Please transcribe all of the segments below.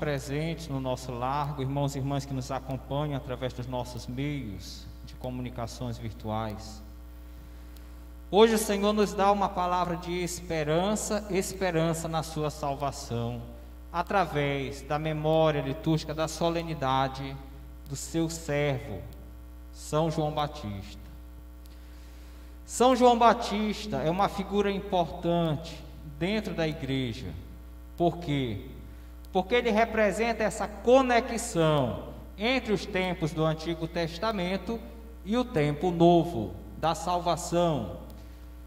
presentes no nosso lar, irmãos e irmãs que nos acompanham através dos nossos meios de comunicações virtuais. Hoje o Senhor nos dá uma palavra de esperança, esperança na sua salvação, através da memória litúrgica da solenidade do seu servo, São João Batista. São João Batista é uma figura importante dentro da igreja. Por quê? Porque ele representa essa conexão entre os tempos do Antigo Testamento e o tempo novo da salvação,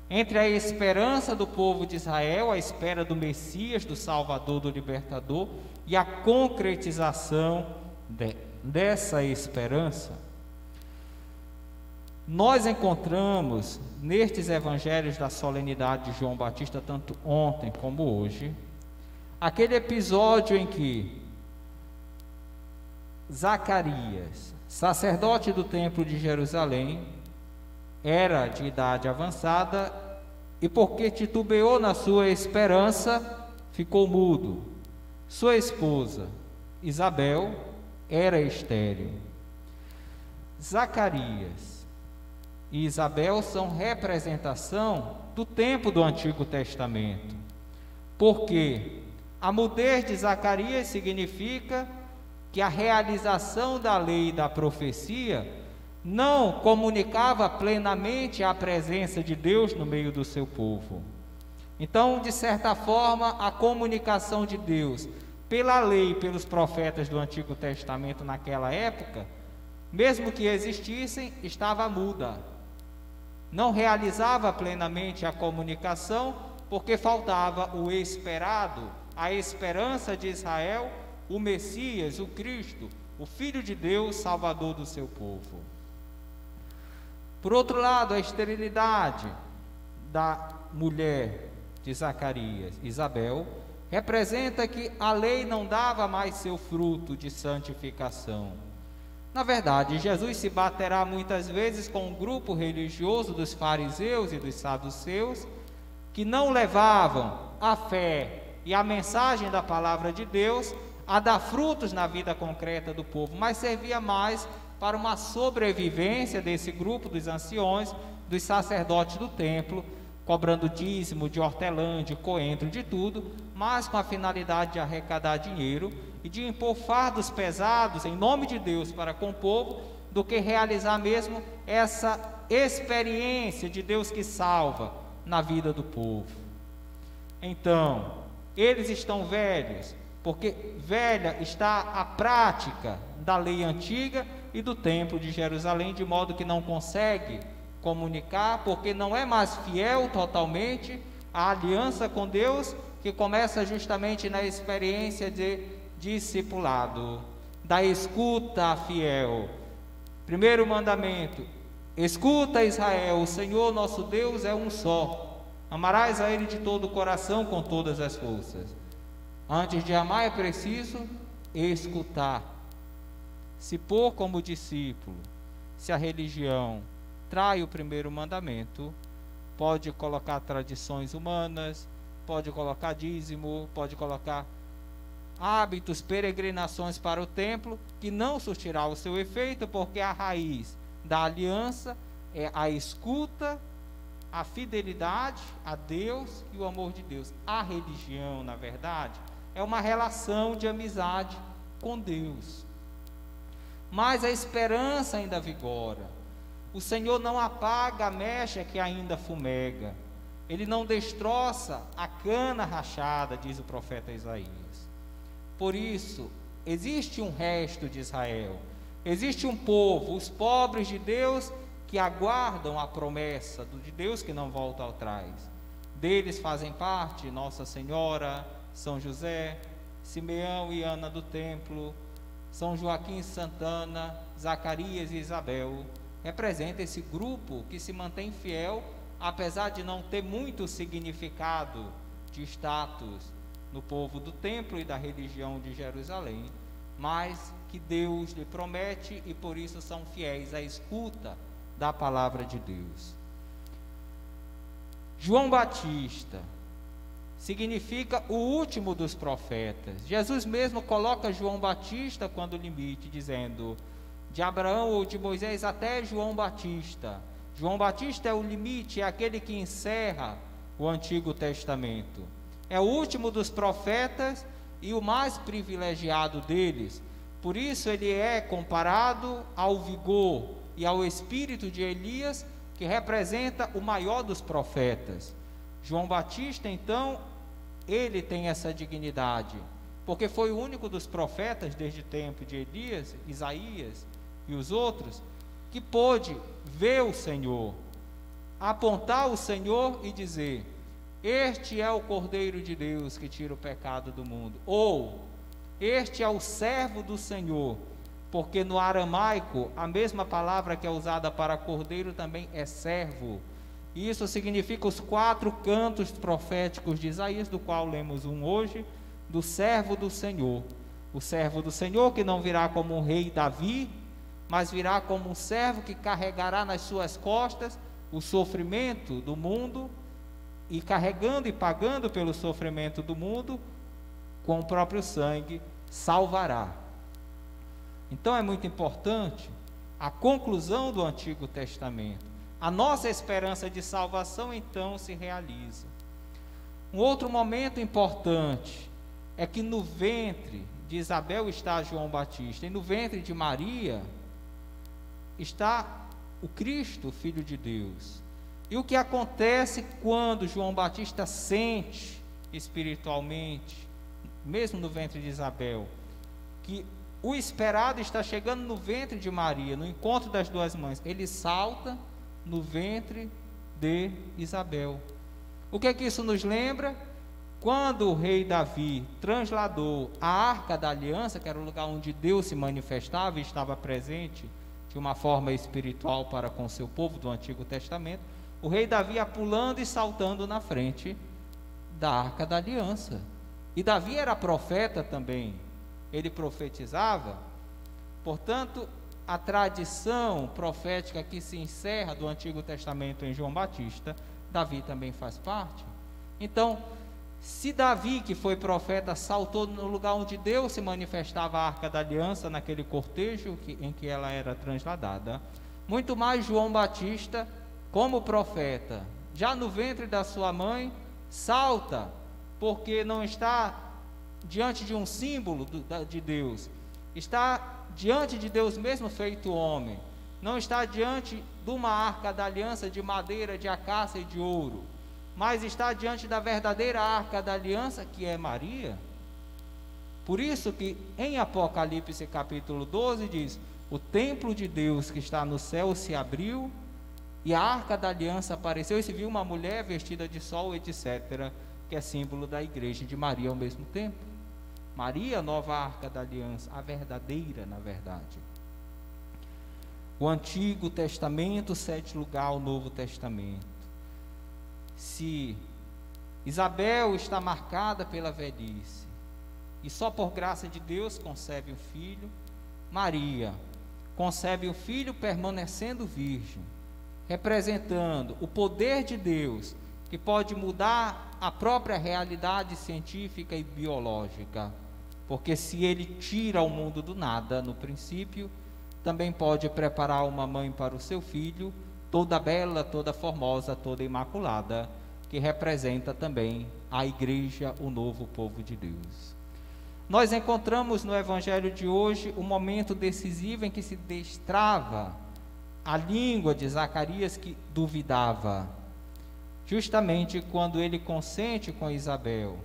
entre a esperança do povo de Israel, a espera do Messias, do Salvador, do Libertador, e a concretização dessa esperança. Nós encontramos nestes evangelhos da solenidade de João Batista, tanto ontem como hoje, aquele episódio em que Zacarias, sacerdote do templo de Jerusalém, era de idade avançada e, porque titubeou na sua esperança, ficou mudo. Sua esposa, Isabel, era estéril. Zacarias e Isabel são representação do tempo do Antigo Testamento, porque a mudez de Zacarias significa que a realização da lei e da profecia não comunicava plenamente a presença de Deus no meio do seu povo. Então, de certa forma, a comunicação de Deus pela lei e pelos profetas do Antigo Testamento naquela época, mesmo que existissem, estava muda. Não realizava plenamente a comunicação, porque faltava o esperado, a esperança de Israel, o Messias, o Cristo, o Filho de Deus, Salvador do seu povo. Por outro lado, a esterilidade da mulher de Zacarias, Isabel, representa que a lei não dava mais seu fruto de santificação. Na verdade, Jesus se baterá muitas vezes com um grupo religioso dos fariseus e dos saduceus que não levavam a fé e a mensagem da palavra de Deus a dar frutos na vida concreta do povo, mas servia mais para uma sobrevivência desse grupo dos anciões, dos sacerdotes do templo, cobrando dízimo de hortelã, de coentro, de tudo, mas com a finalidade de arrecadar dinheiro e de impor fardos pesados em nome de Deus para com o povo, do que realizar mesmo essa experiência de Deus que salva na vida do povo. Então, eles estão velhos, porque velha está a prática da lei antiga e do templo de Jerusalém, de modo que não consegue comunicar, porque não é mais fiel totalmente à aliança com Deus, que começa justamente na experiência de discipulado, da escuta fiel. Primeiro mandamento: escuta, Israel, o Senhor nosso Deus é um só. Amarás a Ele de todo o coração, com todas as forças. Antes de amar é preciso escutar. Se pôr como discípulo, se a religião trai o primeiro mandamento, pode colocar tradições humanas, pode colocar dízimo, pode colocar hábitos, peregrinações para o templo, que não surtirá o seu efeito, porque a raiz da aliança é a escuta, a fidelidade a Deus e o amor de Deus. A religião, na verdade, é uma relação de amizade com Deus. Mas a esperança ainda vigora. O Senhor não apaga a mecha que ainda fumega. Ele não destroça a cana rachada, diz o profeta Isaías. Por isso, existe um resto de Israel. Existe um povo, os pobres de Deus, que aguardam a promessa de Deus que não volta atrás. Deles fazem parte Nossa Senhora, São José, Simeão e Ana do Templo, São Joaquim e Santana, Zacarias e Isabel. Representa esse grupo que se mantém fiel, apesar de não ter muito significado de status no povo do templo e da religião de Jerusalém, mas que Deus lhe promete e por isso são fiéis à escuta da palavra de Deus. João Batista significa o último dos profetas. Jesus mesmo coloca João Batista quando limite, dizendo: de Abraão ou de Moisés até João Batista. João Batista é o limite, é aquele que encerra o Antigo Testamento. É o último dos profetas e o mais privilegiado deles. Por isso ele é comparado ao vigor e ao espírito de Elias, que representa o maior dos profetas. João Batista, então, ele tem essa dignidade, porque foi o único dos profetas desde o tempo de Elias, Isaías e os outros, que pôde ver o Senhor, apontar o Senhor e dizer: este é o Cordeiro de Deus que tira o pecado do mundo, ou este é o servo do Senhor, porque no aramaico a mesma palavra que é usada para cordeiro também é servo. Isso significa os 4 cantos proféticos de Isaías, do qual lemos um hoje, do servo do Senhor. O servo do Senhor que não virá como um rei Davi, mas virá como um servo que carregará nas suas costas o sofrimento do mundo, e carregando e pagando pelo sofrimento do mundo, com o próprio sangue, salvará. Então é muito importante a conclusão do Antigo Testamento. A nossa esperança de salvação então se realiza. Um outro momento importante é que no ventre de Isabel está João Batista, e no ventre de Maria está o Cristo, o Filho de Deus. E o que acontece quando João Batista sente espiritualmente, mesmo no ventre de Isabel, que o esperado está chegando no ventre de Maria, no encontro das duas mães? Ele salta no ventre de Isabel. O que é que isso nos lembra? Quando o rei Davi transladou a Arca da Aliança, que era o lugar onde Deus se manifestava e estava presente de uma forma espiritual para com o seu povo do Antigo Testamento, o rei Davi ia pulando e saltando na frente da Arca da Aliança. E Davi era profeta também, ele profetizava. Portanto, a tradição profética que se encerra do Antigo Testamento em João Batista, Davi também faz parte. Então, se Davi, que foi profeta, saltou no lugar onde Deus se manifestava a Arca da Aliança, naquele cortejo em que ela era transladada, muito mais João Batista, como profeta, já no ventre da sua mãe, salta, porque não está diante de um símbolo de Deus, está diante de Deus mesmo feito homem, não está diante de uma Arca da Aliança de madeira, de acácia e de ouro, mas está diante da verdadeira Arca da Aliança, que é Maria. Por isso que em Apocalipse capítulo 12 diz: o templo de Deus que está no céu se abriu, e a Arca da Aliança apareceu, e se viu uma mulher vestida de sol, etc., que é símbolo da igreja de Maria ao mesmo tempo. Maria, nova Arca da Aliança, a verdadeira, na verdade. O Antigo Testamento cede lugar ao Novo Testamento. Se Isabel está marcada pela velhice, e só por graça de Deus concebe um filho, Maria concebe um filho permanecendo virgem, representando o poder de Deus, que pode mudar a própria realidade científica e biológica, porque se ele tira o mundo do nada, no princípio, também pode preparar uma mãe para o seu filho, toda bela, toda formosa, toda imaculada, que representa também a igreja, o novo povo de Deus. Nós encontramos no evangelho de hoje um momento decisivo em que se destrava a língua de Zacarias, que duvidava, justamente quando ele consente com Isabel.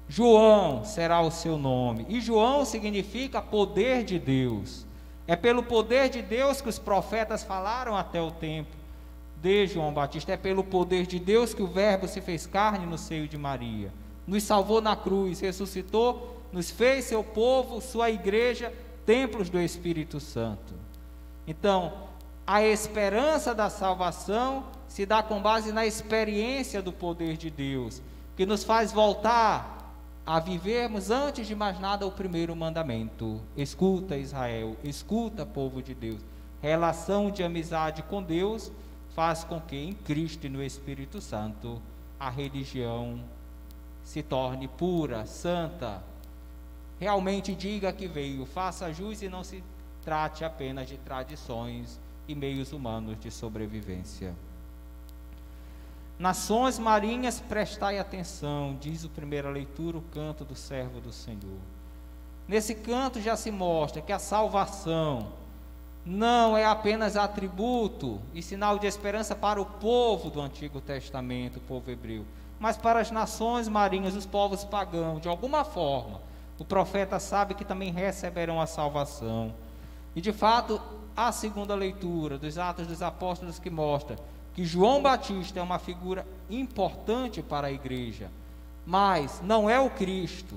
João será o seu nome, e João significa poder de Deus. É pelo poder de Deus que os profetas falaram até o tempo de João Batista, é pelo poder de Deus que o Verbo se fez carne no seio de Maria, nos salvou na cruz, ressuscitou, nos fez seu povo, sua igreja, templos do Espírito Santo. Então, a esperança da salvação se dá com base na experiência do poder de Deus, que nos faz voltar a vivermos, antes de mais nada, o primeiro mandamento. Escuta, Israel, escuta, povo de Deus. Relação de amizade com Deus faz com que em Cristo e no Espírito Santo a religião se torne pura, santa, realmente diga que veio, faça jus e não se trate apenas de tradições e meios humanos de sobrevivência. Nações marinhas, prestai atenção, diz a primeira leitura, o canto do servo do Senhor. Nesse canto já se mostra que a salvação não é apenas atributo e sinal de esperança para o povo do Antigo Testamento, o povo hebreu, mas para as nações marinhas, os povos pagãos. De alguma forma, o profeta sabe que também receberão a salvação. E de fato, a segunda leitura dos Atos dos Apóstolos que mostra que João Batista é uma figura importante para a igreja, mas não é o Cristo,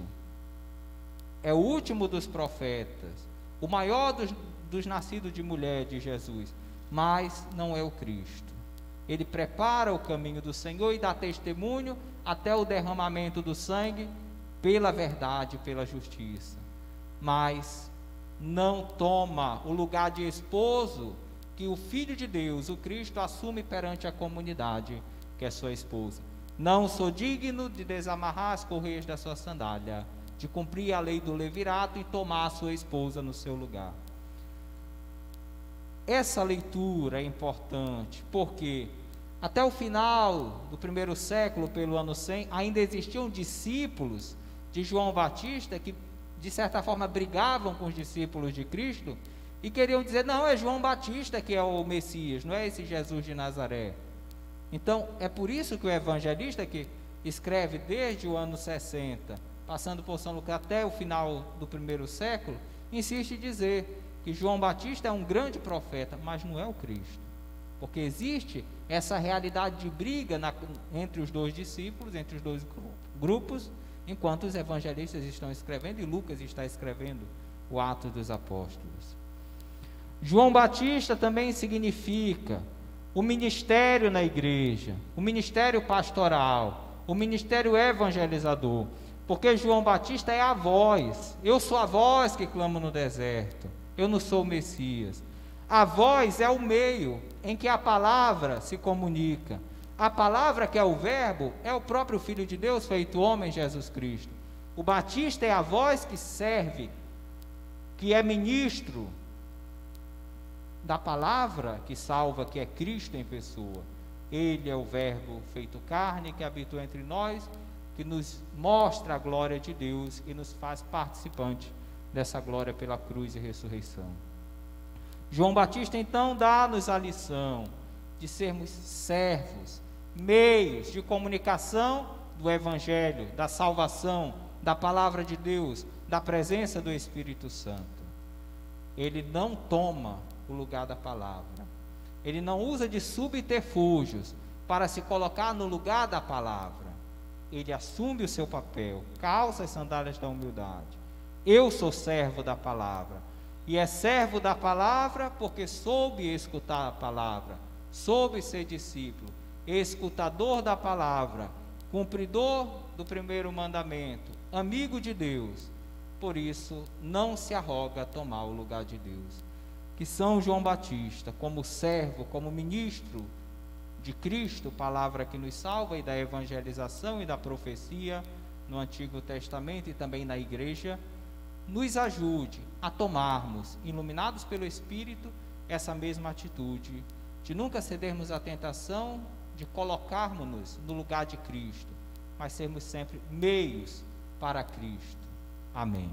é o último dos profetas, o maior dos nascidos de mulher de Jesus, mas não é o Cristo. Ele prepara o caminho do Senhor e dá testemunho até o derramamento do sangue pela verdade, pela justiça, mas não toma o lugar de esposo que o Filho de Deus, o Cristo, assume perante a comunidade, que é sua esposa. Não sou digno de desamarrar as correias da sua sandália, de cumprir a lei do levirato e tomar a sua esposa no seu lugar. Essa leitura é importante, porque até o final do primeiro século, pelo ano 100, ainda existiam discípulos de João Batista que, de certa forma, brigavam com os discípulos de Cristo e queriam dizer, não, é João Batista que é o Messias, não é esse Jesus de Nazaré. Então, é por isso que o evangelista, que escreve desde o ano 60, passando por São Lucas até o final do primeiro século, insiste em dizer que João Batista é um grande profeta, mas não é o Cristo, porque existe essa realidade de briga entre os dois discípulos, entre os dois grupos, enquanto os evangelistas estão escrevendo e Lucas está escrevendo o Atos dos Apóstolos. João Batista também significa o ministério na igreja, o ministério pastoral, o ministério evangelizador, porque João Batista é a voz. Eu sou a voz que clamo no deserto, eu não sou o Messias. A voz é o meio em que a palavra se comunica. A palavra, que é o verbo, é o próprio Filho de Deus feito homem, Jesus Cristo. O Batista é a voz que serve, que é ministro da palavra que salva, que é Cristo em pessoa. Ele é o verbo feito carne, que habitou entre nós, que nos mostra a glória de Deus e nos faz participante dessa glória pela cruz e ressurreição. João Batista então dá-nos a lição de sermos servos, meios de comunicação do Evangelho, da salvação, da palavra de Deus, da presença do Espírito Santo. Ele não toma o lugar da palavra, ele não usa de subterfúgios para se colocar no lugar da palavra. Ele assume o seu papel, calça as sandálias da humildade. Eu sou servo da palavra, e é servo da palavra porque soube escutar a palavra, soube ser discípulo, escutador da palavra, cumpridor do primeiro mandamento, amigo de Deus. Por isso, não se arroga a tomar o lugar de Deus. Que São João Batista, como servo, como ministro de Cristo, palavra que nos salva, e da evangelização e da profecia no Antigo Testamento e também na igreja, nos ajude a tomarmos, iluminados pelo Espírito, essa mesma atitude, de nunca cedermos à tentação de colocarmos-nos no lugar de Cristo, mas sermos sempre meios para Cristo. Amém.